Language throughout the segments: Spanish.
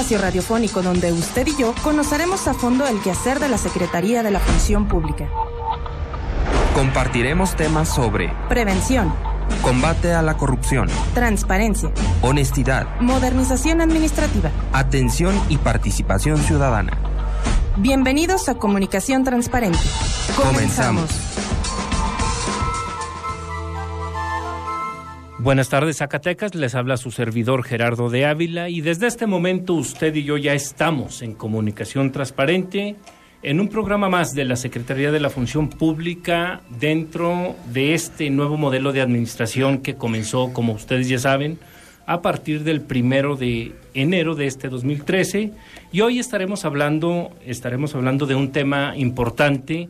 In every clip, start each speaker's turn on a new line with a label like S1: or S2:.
S1: espacio radiofónico donde usted y yo conoceremos a fondo el quehacer de la Secretaría de la Función Pública.
S2: Compartiremos temas sobre
S1: prevención,
S2: combate a la corrupción,
S1: transparencia,
S2: honestidad,
S1: modernización administrativa,
S2: atención y participación ciudadana.
S1: Bienvenidos a Comunicación Transparente. Comenzamos.
S3: Buenas tardes, Zacatecas, les habla su servidor Gerardo de Ávila y desde este momento usted y yo ya estamos en Comunicación Transparente en un programa más de la Secretaría de la Función Pública dentro de este nuevo modelo de administración que comenzó, como ustedes ya saben, a partir del 1 de enero de este 2013 y hoy estaremos hablando de un tema importante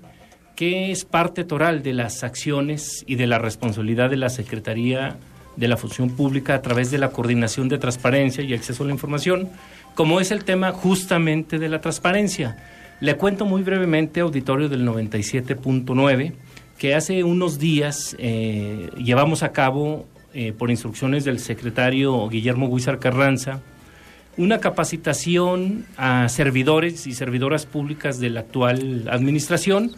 S3: que es parte toral de las acciones y de la responsabilidad de la Secretaría de la Función Pública a través de la Coordinación de Transparencia y Acceso a la Información, como es el tema justamente de la transparencia. Le cuento muy brevemente, auditorio del 97.9, que hace unos días llevamos a cabo, por instrucciones del secretario Guillermo Huizar Carranza, una capacitación a servidores y servidoras públicas de la actual administración.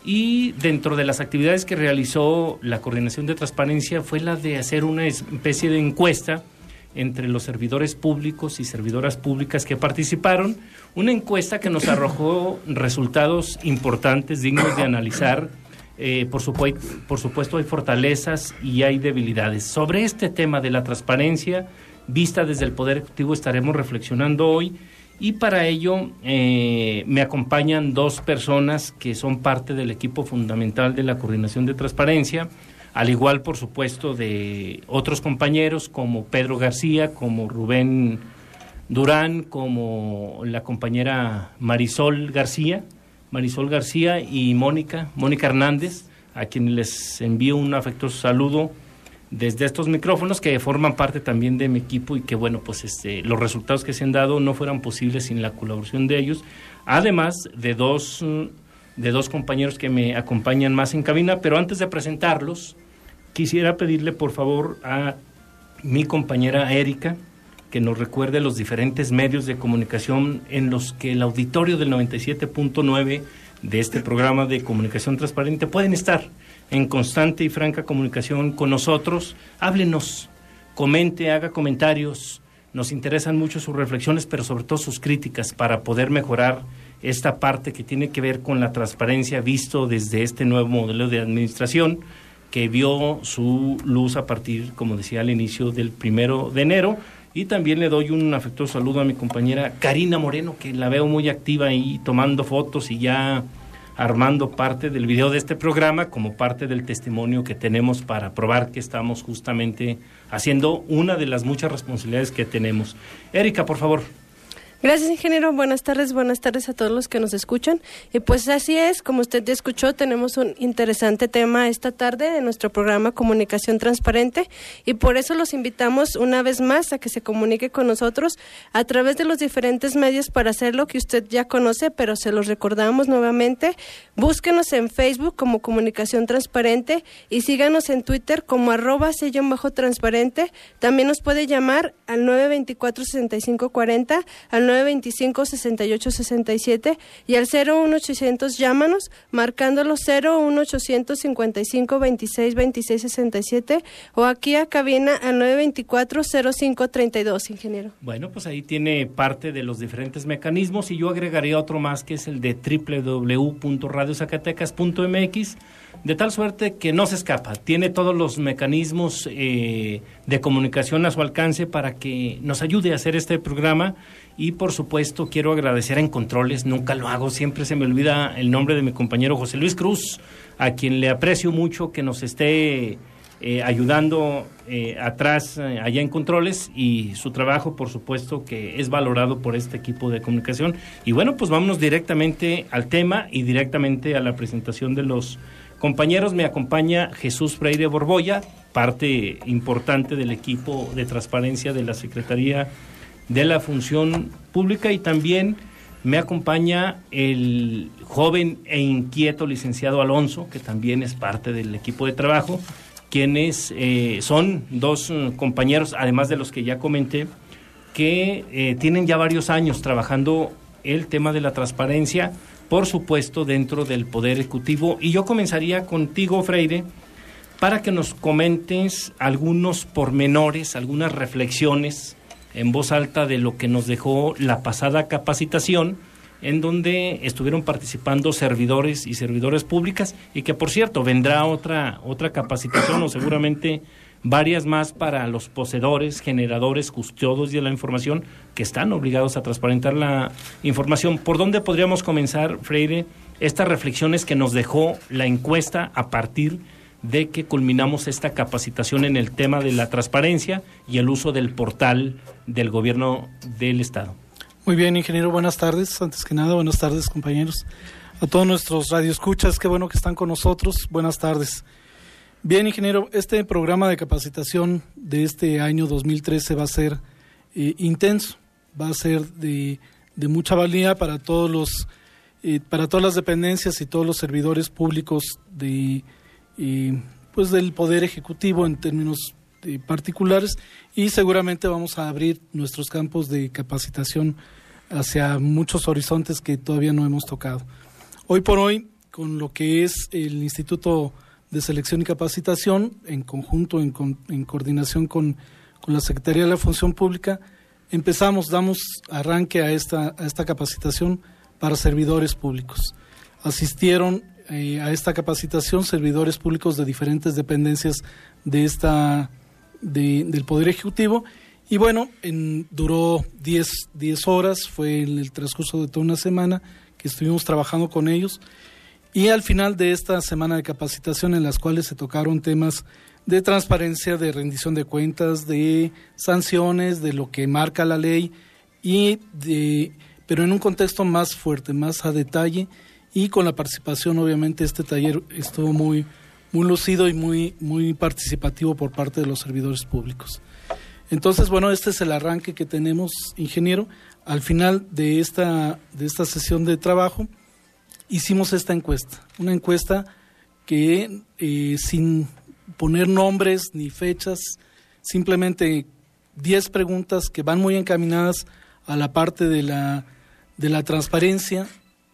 S3: Y dentro de las actividades que realizó la Coordinación de Transparencia fue la de hacer una especie de encuesta entre los servidores públicos y servidoras públicas que participaron, una encuesta que nos arrojó resultados importantes, dignos de analizar. Por supuesto hay fortalezas y hay debilidades. Sobre este tema de la transparencia, vista desde el Poder Ejecutivo, estaremos reflexionando hoy. Y para ello me acompañan dos personas que son parte del equipo fundamental de la Coordinación de Transparencia, al igual, por supuesto, de otros compañeros como Pedro García, como Rubén Durán, como la compañera Marisol García y Mónica Hernández, a quienes les envío un afectuoso saludo desde estos micrófonos, que forman parte también de mi equipo y que bueno, pues los resultados que se han dado no fueran posibles sin la colaboración de ellos, además de dos compañeros que me acompañan más en cabina. Pero antes de presentarlos, quisiera pedirle por favor a mi compañera Erika que nos recuerde los diferentes medios de comunicación en los que el auditorio del 97.9 de este programa de Comunicación Transparente pueden estar en constante y franca comunicación con nosotros. Háblenos, comente, haga comentarios, nos interesan mucho sus reflexiones, pero sobre todo sus críticas para poder mejorar esta parte que tiene que ver con la transparencia visto desde este nuevo modelo de administración que vio su luz a partir, como decía, al inicio del 1 de enero. Y también le doy un afectuoso saludo a mi compañera Karina Moreno, que la veo muy activa ahí tomando fotos y ya armando parte del video de este programa como parte del testimonio que tenemos para probar que estamos justamente haciendo una de las muchas responsabilidades que tenemos. Erika, por favor.
S4: Gracias, ingeniero. Buenas tardes a todos los que nos escuchan. Y pues así es, como usted ya escuchó, tenemos un interesante tema esta tarde en nuestro programa Comunicación Transparente y por eso los invitamos una vez más a que se comunique con nosotros a través de los diferentes medios para hacerlo que usted ya conoce, pero se los recordamos nuevamente. Búsquenos en Facebook como Comunicación Transparente y síganos en Twitter como @_transparente. También nos puede llamar al 924-6540, al 925-6867 y al 01800 llámanos marcándolo 01800 55 26 26 67 o aquí a cabina al 924-0532, ingeniero.
S3: Bueno, pues ahí tiene parte de los diferentes mecanismos y yo agregaría otro más que es el de www.radiozacatecas.mx, de tal suerte que no se escapa, tiene todos los mecanismos de comunicación a su alcance para que nos ayude a hacer este programa. Y por supuesto quiero agradecer en controles, nunca lo hago, siempre se me olvida el nombre de mi compañero José Luis Cruz, a quien le aprecio mucho que nos esté ayudando atrás, allá en controles, y su trabajo por supuesto que es valorado por este equipo de comunicación. Y bueno, pues vámonos directamente al tema y directamente a la presentación de los compañeros. Me acompaña Jesús Freire Borbolla, parte importante del equipo de transparencia de la Secretaría de la Función Pública, y también me acompaña el joven e inquieto licenciado Alonso, que también es parte del equipo de trabajo, quienes son dos compañeros, además de los que ya comenté, que tienen ya varios años trabajando el tema de la transparencia, por supuesto, dentro del Poder Ejecutivo. Y yo comenzaría contigo, Freire, para que nos comentes algunos pormenores, algunas reflexiones en voz alta de lo que nos dejó la pasada capacitación, en donde estuvieron participando servidores y servidoras públicas, y que, por cierto, vendrá otra capacitación o seguramente varias más para los poseedores, generadores, custodios de la información que están obligados a transparentar la información. ¿Por dónde podríamos comenzar, Freire, estas reflexiones que nos dejó la encuesta a partir de que culminamos esta capacitación en el tema de la transparencia y el uso del portal del gobierno del Estado?
S5: Muy bien, ingeniero, buenas tardes. Antes que nada, buenas tardes, compañeros. A todos nuestros radioescuchas, qué bueno que están con nosotros. Buenas tardes. Bien, ingeniero, este programa de capacitación de este año 2013 va a ser intenso, va a ser de mucha valía para todas las dependencias y todos los servidores públicos pues del Poder Ejecutivo en términos particulares, y seguramente vamos a abrir nuestros campos de capacitación hacia muchos horizontes que todavía no hemos tocado. Hoy por hoy, con lo que es el Instituto de Selección y Capacitación, en conjunto, en coordinación con la Secretaría de la Función Pública, damos arranque a esta capacitación para servidores públicos. Asistieron a esta capacitación servidores públicos de diferentes dependencias del Poder Ejecutivo, y bueno, duró 10 horas, fue en el transcurso de toda una semana que estuvimos trabajando con ellos, y al final de esta semana de capacitación, en las cuales se tocaron temas de transparencia, de rendición de cuentas, de sanciones, de lo que marca la ley, pero en un contexto más fuerte, más a detalle, y con la participación, obviamente, este taller estuvo muy lucido y muy participativo por parte de los servidores públicos. Entonces, bueno, este es el arranque que tenemos, ingeniero. Al final de esta sesión de trabajo, hicimos esta encuesta, una encuesta que sin poner nombres ni fechas, simplemente 10 preguntas que van muy encaminadas a la parte de la transparencia,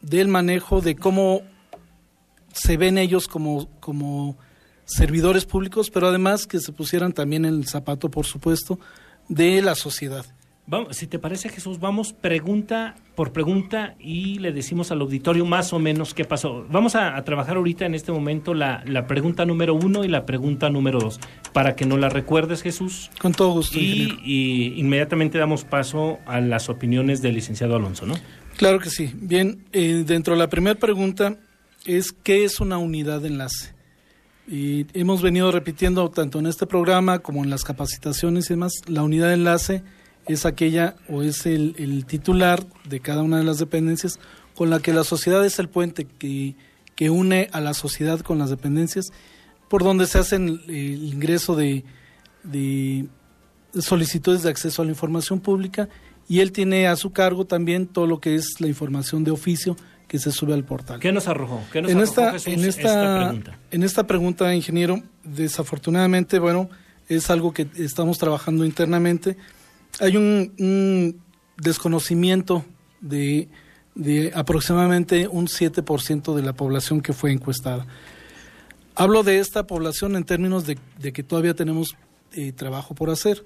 S5: del manejo, de cómo se ven ellos como servidores públicos, pero además que se pusieran también en el zapato, por supuesto, de la sociedad.
S3: Vamos, si te parece, Jesús, vamos pregunta por pregunta y le decimos al auditorio más o menos qué pasó. Vamos a trabajar ahorita en este momento la pregunta número 1 y la pregunta número 2, para que nos la recuerdes, Jesús.
S5: Con todo gusto.
S3: Y inmediatamente damos paso a las opiniones del licenciado Alonso, ¿no?
S5: Claro que sí. Bien, dentro de la primera pregunta es ¿qué es una unidad de enlace? Y hemos venido repitiendo tanto en este programa como en las capacitaciones y demás, la unidad de enlace es aquella o es el titular de cada una de las dependencias con la que la sociedad es el puente que une a la sociedad con las dependencias, por donde se hacen el ingreso de solicitudes de acceso a la información pública, y él tiene a su cargo también todo lo que es la información de oficio que se sube al portal.
S3: ¿Qué nos arrojó? Jesús, esta pregunta? En
S5: esta pregunta, ingeniero, desafortunadamente, bueno, es algo que estamos trabajando internamente. Hay un desconocimiento de aproximadamente un 7% de la población que fue encuestada. Hablo de esta población en términos de que todavía tenemos trabajo por hacer,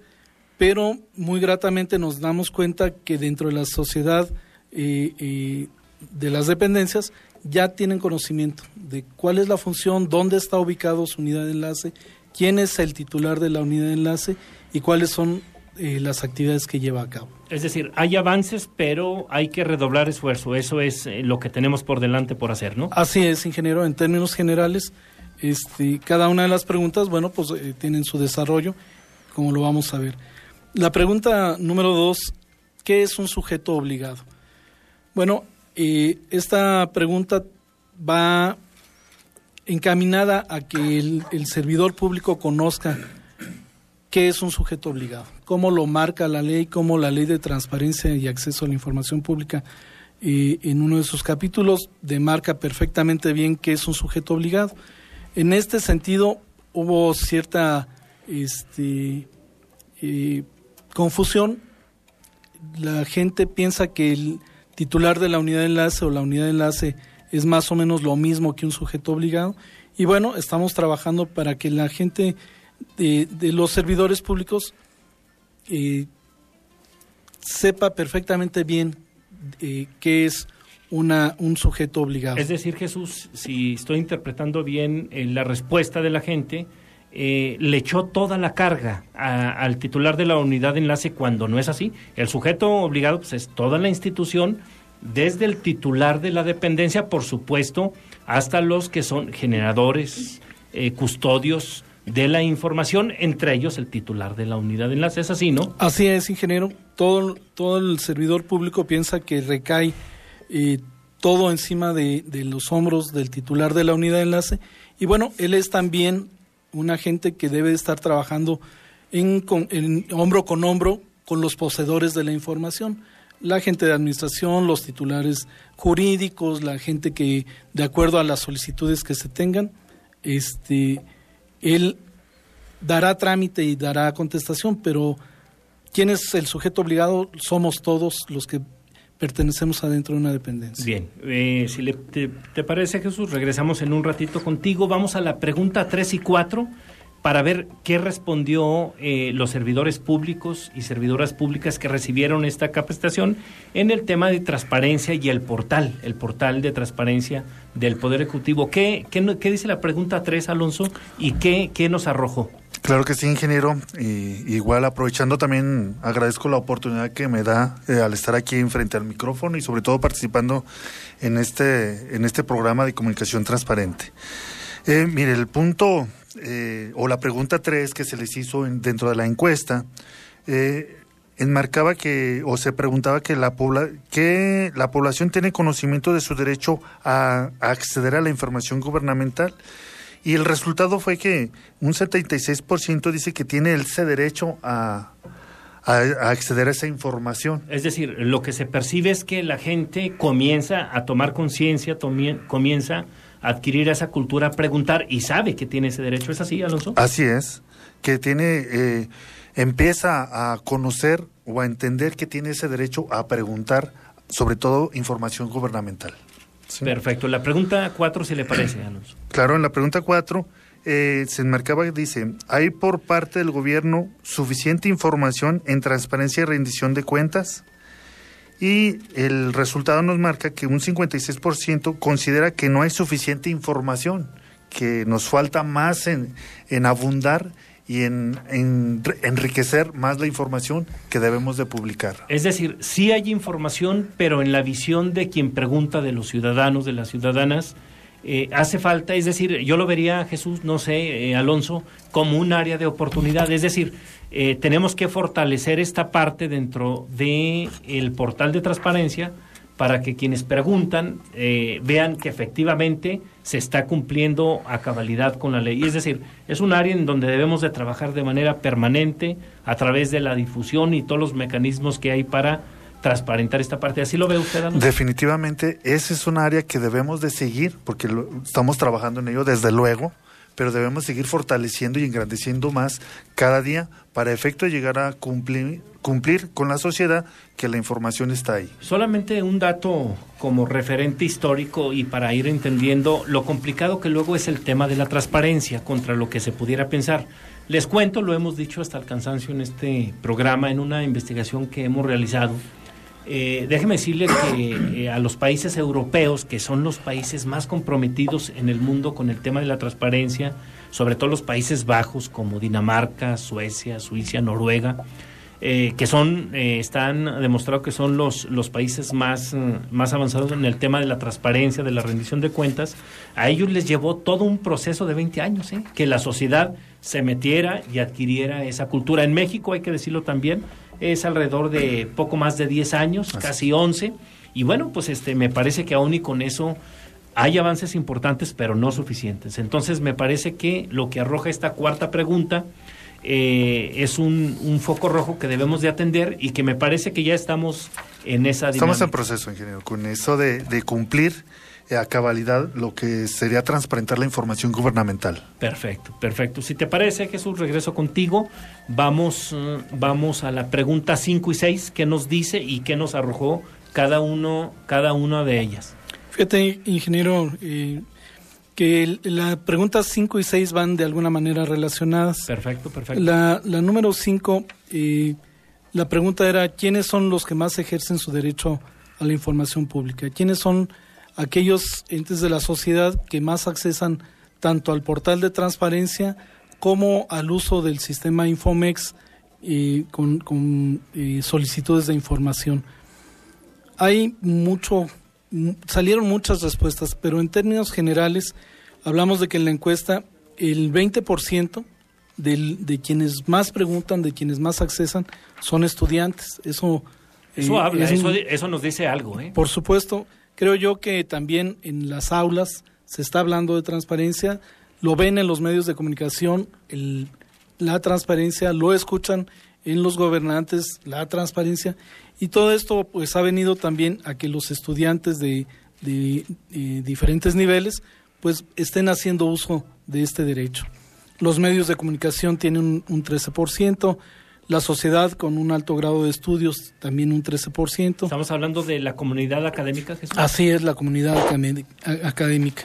S5: pero muy gratamente nos damos cuenta que dentro de la sociedad de las dependencias ya tienen conocimiento de cuál es la función, dónde está ubicado su unidad de enlace, quién es el titular de la unidad de enlace y cuáles son las actividades que lleva a cabo.
S3: Es decir, hay avances, pero hay que redoblar esfuerzo. Eso es lo que tenemos por delante por hacer, ¿no?
S5: Así es, ingeniero. En términos generales, cada una de las preguntas, bueno, pues tienen su desarrollo, como lo vamos a ver. La pregunta número 2, ¿qué es un sujeto obligado? Bueno, esta pregunta va encaminada a que el servidor público conozca qué es un sujeto obligado, cómo lo marca la ley, cómo la ley de transparencia y acceso a la información pública en uno de sus capítulos demarca perfectamente bien qué es un sujeto obligado. En este sentido hubo cierta confusión la gente piensa que el titular de la unidad de enlace o la unidad de enlace es más o menos lo mismo que un sujeto obligado. Y bueno, estamos trabajando para que la gente de los servidores públicos sepa perfectamente bien qué es un sujeto obligado.
S3: Es decir, Jesús, si estoy interpretando bien la respuesta de la gente, le echó toda la carga al titular de la unidad de enlace cuando no es así. El sujeto obligado pues, es toda la institución, desde el titular de la dependencia, por supuesto, hasta los que son generadores, custodios de la información, entre ellos el titular de la unidad de enlace. ¿Es así, no?
S5: Así es, ingeniero. Todo el servidor público piensa que recae todo encima de los hombros del titular de la unidad de enlace. Y bueno, él es también un agente que debe estar trabajando en hombro con hombro con los poseedores de la información. La gente de administración, los titulares jurídicos, la gente que, de acuerdo a las solicitudes que se tengan, él dará trámite y dará contestación, pero ¿quién es el sujeto obligado? Somos todos los que pertenecemos adentro de una dependencia.
S3: Bien, si te parece, Jesús, regresamos en un ratito contigo. Vamos a la pregunta 3 y 4 para ver qué respondió los servidores públicos y servidoras públicas que recibieron esta capacitación en el tema de transparencia y el portal de transparencia del Poder Ejecutivo. ¿Qué dice la pregunta 3, Alonso, y qué nos arrojó?
S6: Claro que sí, ingeniero. Y igual, aprovechando también, agradezco la oportunidad que me da al estar aquí frente al micrófono y sobre todo participando en este programa de comunicación transparente. Mire, el punto o la pregunta 3 que se les hizo dentro de la encuesta enmarcaba se preguntaba que la población tiene conocimiento de su derecho a acceder a la información gubernamental. Y el resultado fue que un 76% dice que tiene ese derecho a acceder a esa información.
S3: Es decir, lo que se percibe es que la gente comienza a tomar conciencia, comienza a adquirir esa cultura, a preguntar y sabe que tiene ese derecho. ¿Es así, Alonso?
S6: Así es, que empieza a conocer o a entender que tiene ese derecho a preguntar, sobre todo información gubernamental. ¿Sí?
S3: Perfecto. La pregunta 4, si le parece, Alonso.
S6: Claro, en la pregunta 4 se enmarcaba, dice, ¿hay por parte del gobierno suficiente información en transparencia y rendición de cuentas? Y el resultado nos marca que un 56% considera que no hay suficiente información, que nos falta más en abundar y en enriquecer más la información que debemos de publicar.
S3: Es decir, sí hay información, pero en la visión de quien pregunta, de los ciudadanos, de las ciudadanas, hace falta, es decir, yo lo vería, Jesús, no sé, Alonso, como un área de oportunidad. Es decir, tenemos que fortalecer esta parte dentro del portal de transparencia para que quienes preguntan vean que efectivamente se está cumpliendo a cabalidad con la ley. Es decir, es un área en donde debemos de trabajar de manera permanente a través de la difusión y todos los mecanismos que hay para transparentar esta parte. ¿Así lo ve usted, Alonso?
S6: Definitivamente, ese es un área que debemos de seguir, porque estamos trabajando en ello desde luego, pero debemos seguir fortaleciendo y engrandeciendo más cada día para efecto de llegar a cumplir con la sociedad que la información está ahí. Solamente
S3: un dato como referente histórico y para ir entendiendo lo complicado que luego es el tema de la transparencia contra lo que se pudiera pensar. Les cuento, lo hemos dicho hasta el cansancio en este programa, en una investigación que hemos realizado. Déjeme decirle que a los países europeos, que son los países más comprometidos en el mundo con el tema de la transparencia, sobre todo los Países Bajos como Dinamarca, Suecia, Suiza, Noruega, que están demostrado que son los países más avanzados en el tema de la transparencia, de la rendición de cuentas. A ellos les llevó todo un proceso de 20 años, que la sociedad se metiera y adquiriera esa cultura. En México, hay que decirlo también, es alrededor de poco más de 10 años, casi 11, y bueno, pues me parece que aún y con eso hay avances importantes, pero no suficientes. Entonces me parece que lo que arroja esta cuarta pregunta es un foco rojo que debemos de atender y que me parece que ya estamos en esa dinámica.
S6: Estamos en proceso, ingeniero, con eso de cumplir a cabalidad lo que sería transparentar la información gubernamental.
S3: Perfecto. Si te parece, Jesús, regreso contigo. Vamos a la pregunta 5 y 6, ¿qué nos dice y qué nos arrojó cada una de ellas?
S5: Fíjate, ingeniero, que la pregunta 5 y 6 van de alguna manera relacionadas.
S3: Perfecto.
S5: La número 5, la pregunta era, ¿quiénes son los que más ejercen su derecho a la información pública? ¿Quiénes son aquellos entes de la sociedad que más accesan tanto al portal de transparencia como al uso del sistema Infomex con solicitudes de información? Salieron muchas respuestas, pero en términos generales hablamos de que en la encuesta el 20% de quienes más preguntan, de quienes más accesan, son estudiantes. Eso
S3: nos dice algo, ¿eh?
S5: Por supuesto, creo yo que también en las aulas se está hablando de transparencia, lo ven en los medios de comunicación, la transparencia, lo escuchan en los gobernantes, la transparencia, y todo esto pues ha venido también a que los estudiantes de diferentes niveles pues estén haciendo uso de este derecho. Los medios de comunicación tienen un 13%, la sociedad con un alto grado de estudios también un 13%.
S3: Estamos hablando de la comunidad académica, Jesús.
S5: Así es, la comunidad académica.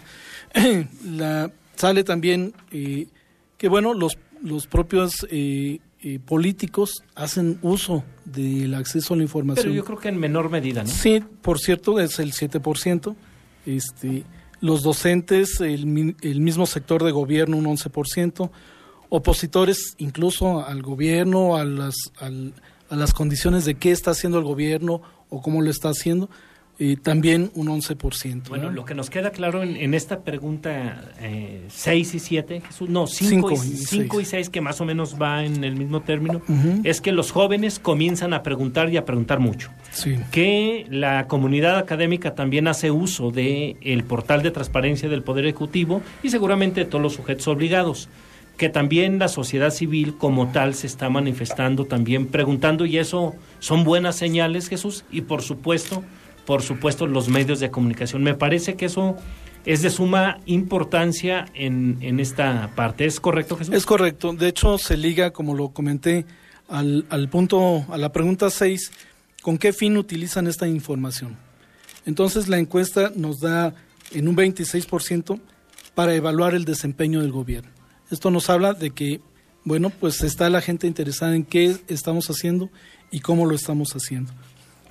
S5: Sale también que bueno, los propios políticos hacen uso del acceso a la información.
S3: Pero yo creo que en menor medida, ¿no?
S5: Sí, por cierto, es el 7%. Los docentes, el mismo sector de gobierno, un 11%. Opositores incluso al gobierno, a las condiciones de qué está haciendo el gobierno o cómo lo está haciendo, también un 11%.
S3: Bueno,
S5: ¿no?
S3: lo que nos queda claro en esta pregunta 6 y 7, Jesús, no, 5 y 6, que más o menos va en el mismo término, es que los jóvenes comienzan a preguntar y a preguntar mucho.
S5: Sí.
S3: Que la comunidad académica también hace uso del portal de transparencia del Poder Ejecutivo y seguramente de todos los sujetos obligados. Que también la sociedad civil como tal se está manifestando también preguntando, y eso son buenas señales, Jesús, y por supuesto los medios de comunicación. Me parece que eso es de suma importancia en esta parte. ¿Es correcto, Jesús?
S5: Es correcto. De hecho, se liga, como lo comenté, al punto, a la pregunta 6, ¿con qué fin utilizan esta información? Entonces, la encuesta nos da en un 26% para evaluar el desempeño del gobierno. Esto nos habla de que, bueno, pues está la gente interesada en qué estamos haciendo y cómo lo estamos haciendo.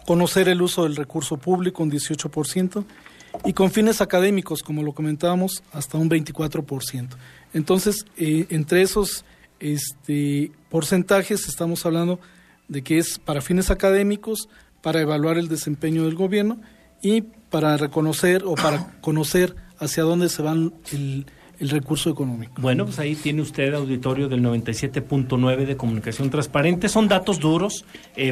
S5: Conocer el uso del recurso público, un 18%, y con fines académicos, como lo comentábamos, hasta un 24%. Entonces, entre esos porcentajes estamos hablando de que es para fines académicos, para evaluar el desempeño del gobierno y para reconocer o para conocer hacia dónde se van el recurso económico.
S3: Bueno, pues ahí tiene usted auditorio del 97.9 de Comunicación Transparente. Son datos duros,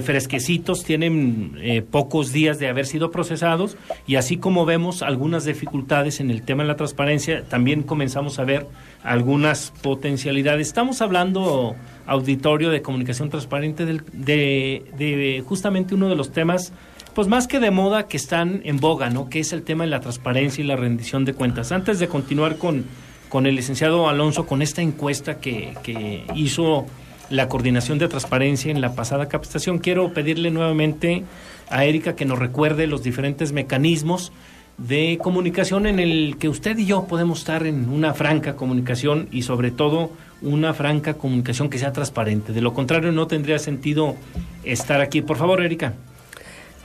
S3: fresquecitos, tienen pocos días de haber sido procesados, y así como vemos algunas dificultades en el tema de la transparencia, también comenzamos a ver algunas potencialidades. Estamos hablando, auditorio de Comunicación Transparente, de justamente uno de los temas pues más que de moda, que están en boga, ¿no? Que es el tema de la transparencia y la rendición de cuentas. Antes de continuar con el licenciado Alonso, con esta encuesta que hizo la Coordinación de Transparencia en la pasada capacitación, quiero pedirle nuevamente a Erika que nos recuerde los diferentes mecanismos de comunicación en el que usted y yo podemos estar en una franca comunicación, y sobre todo una franca comunicación que sea transparente. De lo contrario, no tendría sentido estar aquí. Por favor, Erika.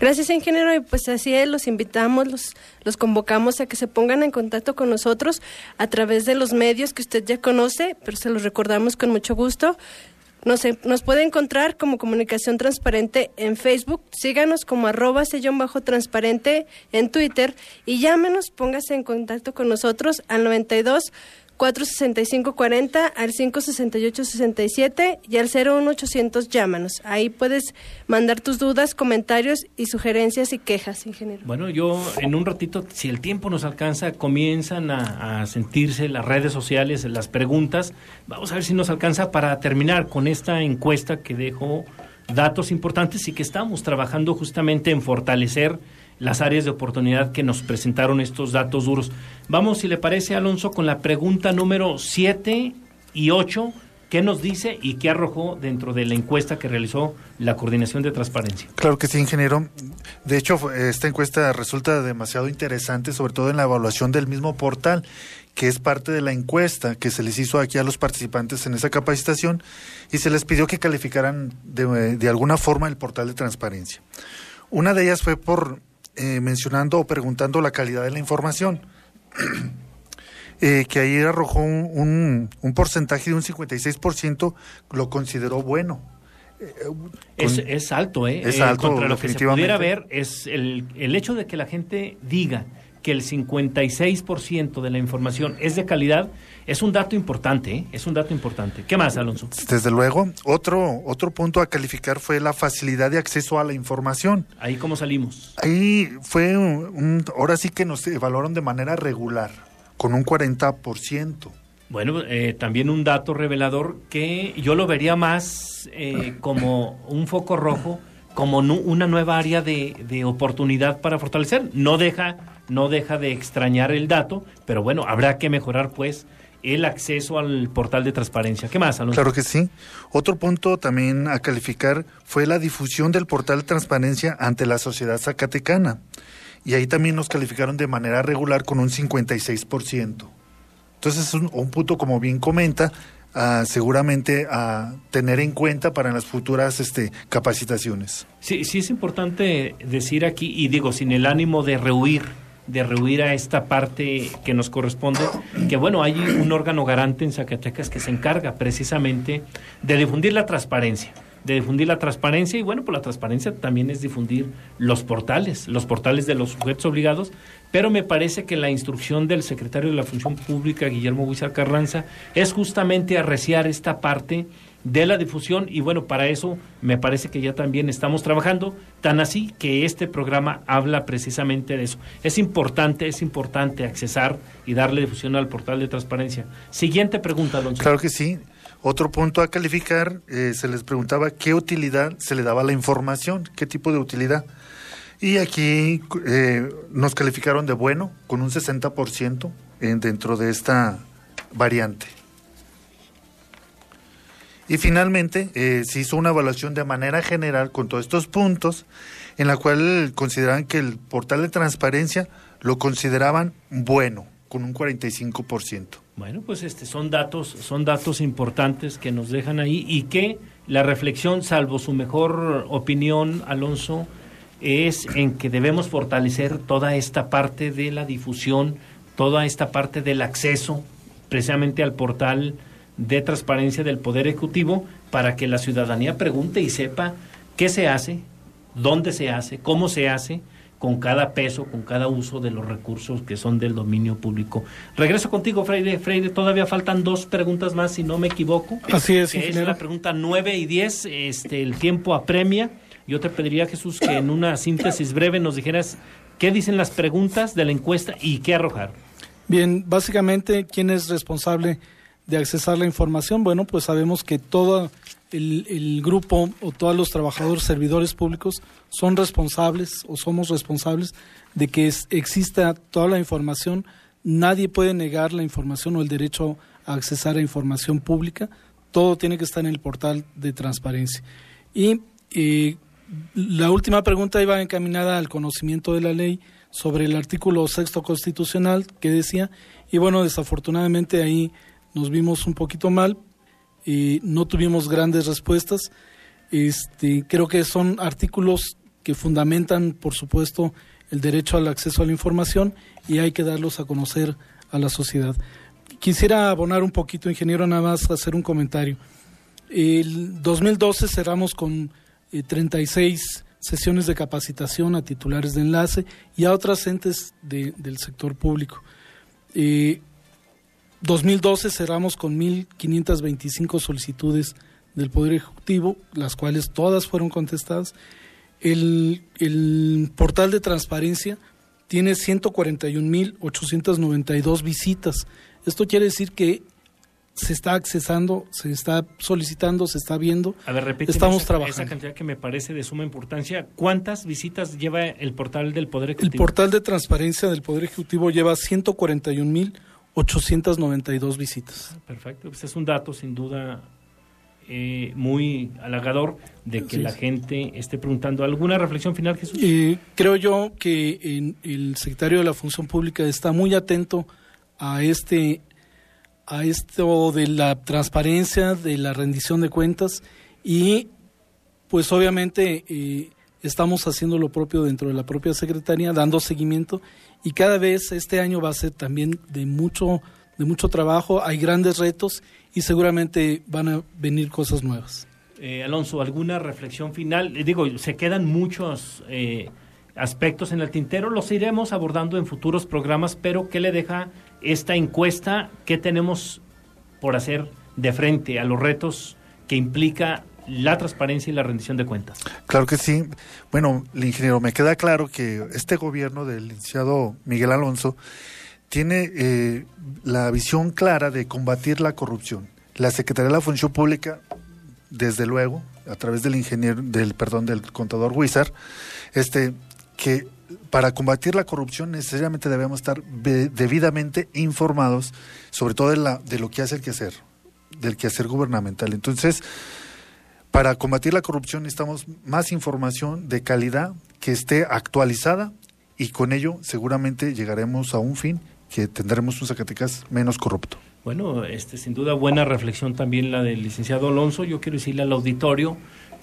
S4: Gracias, ingeniero, y pues así es, los invitamos, los convocamos a que se pongan en contacto con nosotros a través de los medios que usted ya conoce, pero se los recordamos con mucho gusto. Nos puede encontrar como Comunicación Transparente en Facebook, síganos como @_transparente en Twitter, y llámenos, póngase en contacto con nosotros al 92-465-40, al 568-67 y al 01800 llámanos. Ahí puedes mandar tus dudas, comentarios y sugerencias y quejas, ingeniero.
S3: Bueno, yo en un ratito, si el tiempo nos alcanza, comienzan a sentirse las redes sociales, las preguntas. Vamos a ver si nos alcanza para terminar con esta encuesta que dejó datos importantes y que estamos trabajando justamente en fortalecer las áreas de oportunidad que nos presentaron estos datos duros. Vamos, si le parece, Alonso, con la pregunta número 7 y 8, ¿qué nos dice y qué arrojó dentro de la encuesta que realizó la Coordinación de Transparencia?
S6: Claro que sí, ingeniero. De hecho, esta encuesta resulta demasiado interesante, sobre todo en la evaluación del mismo portal, que es parte de la encuesta que se les hizo aquí a los participantes en esa capacitación y se les pidió que calificaran de alguna forma el portal de transparencia. Una de ellas fue por mencionando o preguntando la calidad de la información, que ahí arrojó un porcentaje de un 56%, lo consideró bueno.
S3: Es alto,
S6: Es alto,
S3: contra lo que se pudiera ver es el hecho de que la gente diga que el 56% de la información es de calidad, es un dato importante, es un dato importante. ¿Qué más, Alonso?
S6: Desde luego, otro punto a calificar fue la facilidad de acceso a la información.
S3: ¿Ahí cómo salimos?
S6: Ahí fue ahora sí que nos evaluaron de manera regular, con un 40%.
S3: Bueno, también un dato revelador que yo lo vería más como un foco rojo, como una nueva área de oportunidad para fortalecer. No deja de extrañar el dato, pero bueno, habrá que mejorar pues el acceso al portal de transparencia. ¿Qué más, Alonso?
S6: Claro que sí. Otro punto también a calificar fue la difusión del portal de transparencia ante la sociedad zacatecana. Y ahí también nos calificaron de manera regular con un 56%. Entonces es un punto, como bien comenta, seguramente a tener en cuenta para las futuras capacitaciones.
S3: Sí es importante decir aquí, y digo, sin el ánimo de rehuir a esta parte que nos corresponde, que bueno, hay un órgano garante en Zacatecas que se encarga precisamente de difundir la transparencia. Y bueno, pues la transparencia también es difundir los portales de los sujetos obligados, pero me parece que la instrucción del secretario de la Función Pública, Guillermo Huizar Carranza, es justamente arreciar esta parte de la difusión y bueno, para eso me parece que ya también estamos trabajando, tan así que este programa habla precisamente de eso. Es importante accesar y darle difusión al portal de transparencia. Siguiente pregunta, Alonso.
S6: Claro que sí. Otro punto a calificar, se les preguntaba qué utilidad se le daba a la información, qué tipo de utilidad. Y aquí nos calificaron de bueno, con un 60% dentro de esta variante. Y finalmente se hizo una evaluación de manera general con todos estos puntos, en la cual consideraban que el portal de transparencia lo consideraban bueno, con un 45%.
S3: Bueno, pues son datos importantes que nos dejan ahí y que la reflexión, salvo su mejor opinión, Alonso, es en que debemos fortalecer toda esta parte de la difusión, toda esta parte del acceso precisamente al portal de transparencia del Poder Ejecutivo para que la ciudadanía pregunte y sepa qué se hace, dónde se hace, cómo se hace, con cada peso, con cada uso de los recursos que son del dominio público. Regreso contigo, Freire. Freire, todavía faltan 2 preguntas más, si no me equivoco.
S5: Así es,
S3: ingeniero. Es la pregunta 9 y 10, el tiempo apremia. Yo te pediría, Jesús, que en una síntesis breve nos dijeras qué dicen las preguntas de la encuesta y qué arrojaron.
S5: Bien, básicamente, ¿quién es responsable de accesar la información? Bueno, pues sabemos que todo el grupo o todos los trabajadores, servidores públicos son responsables o somos responsables de que exista toda la información. Nadie puede negar la información o el derecho a accesar a información pública. Todo tiene que estar en el portal de transparencia. Y la última pregunta iba encaminada al conocimiento de la ley sobre el artículo 6º constitucional que decía, y bueno, desafortunadamente ahí nos vimos un poquito mal, no tuvimos grandes respuestas. Creo que son artículos que fundamentan, por supuesto, el derecho al acceso a la información y hay que darlos a conocer a la sociedad. Quisiera abonar un poquito, ingeniero, nada más hacer un comentario. El 2012 cerramos con 36 sesiones de capacitación a titulares de enlace y a otras entes del sector público. 2012 cerramos con 1.525 solicitudes del Poder Ejecutivo, las cuales todas fueron contestadas. El portal de transparencia tiene 141.892 visitas. Esto quiere decir que se está accesando, se está solicitando, se está viendo.
S3: A ver, repíteme
S5: estamos trabajando.
S3: Esa cantidad que me parece de suma importancia. ¿Cuántas visitas lleva el portal del Poder Ejecutivo?
S5: El portal de transparencia del Poder Ejecutivo lleva 141,892 visitas.
S3: Perfecto, pues es un dato sin duda muy halagador de que la gente esté preguntando. ¿Alguna reflexión final, Jesús?
S5: Creo yo que el secretario de la Función Pública está muy atento a esto de la transparencia, de la rendición de cuentas, y pues obviamente estamos haciendo lo propio dentro de la propia Secretaría, dando seguimiento, y cada vez este año va a ser también de mucho trabajo. Hay grandes retos y seguramente van a venir cosas nuevas.
S3: Alonso, ¿alguna reflexión final? Digo, se quedan muchos aspectos en el tintero, los iremos abordando en futuros programas, pero ¿qué le deja esta encuesta? ¿Qué tenemos por hacer de frente a los retos que implica la transparencia y la rendición de cuentas?
S6: Claro que sí. Bueno, ingeniero, me queda claro que este gobierno del licenciado Miguel Alonso tiene la visión clara de combatir la corrupción. La Secretaría de la Función Pública, desde luego, a través del del contador Huizar, que para combatir la corrupción necesariamente debemos estar debidamente informados, sobre todo de lo que hace el quehacer, del quehacer gubernamental. Entonces, para combatir la corrupción necesitamos más información de calidad que esté actualizada, y con ello seguramente llegaremos a un fin, que tendremos un Zacatecas menos corrupto.
S3: Bueno, sin duda buena reflexión también la del licenciado Alonso. Yo quiero decirle al auditorio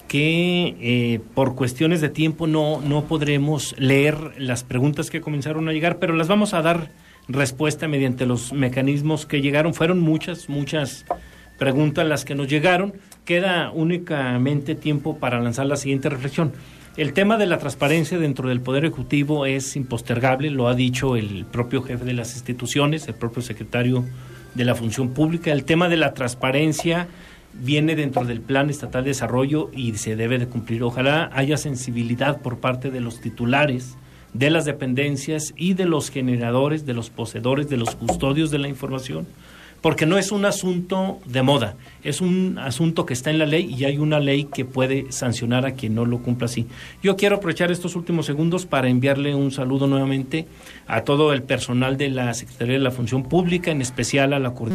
S3: que por cuestiones de tiempo no podremos leer las preguntas que comenzaron a llegar, pero las vamos a dar respuesta mediante los mecanismos que llegaron. Fueron muchas preguntas las que nos llegaron. Queda únicamente tiempo para lanzar la siguiente reflexión. El tema de la transparencia dentro del Poder Ejecutivo es impostergable, lo ha dicho el propio jefe de las instituciones, el propio secretario de la Función Pública. El tema de la transparencia viene dentro del Plan Estatal de Desarrollo y se debe de cumplir. Ojalá haya sensibilidad por parte de los titulares, de las dependencias y de los generadores, de los poseedores, de los custodios de la información, porque no es un asunto de moda, es un asunto que está en la ley y hay una ley que puede sancionar a quien no lo cumpla así. Yo quiero aprovechar estos últimos segundos para enviarle un saludo nuevamente a todo el personal de la Secretaría de la Función Pública, en especial a la coordinación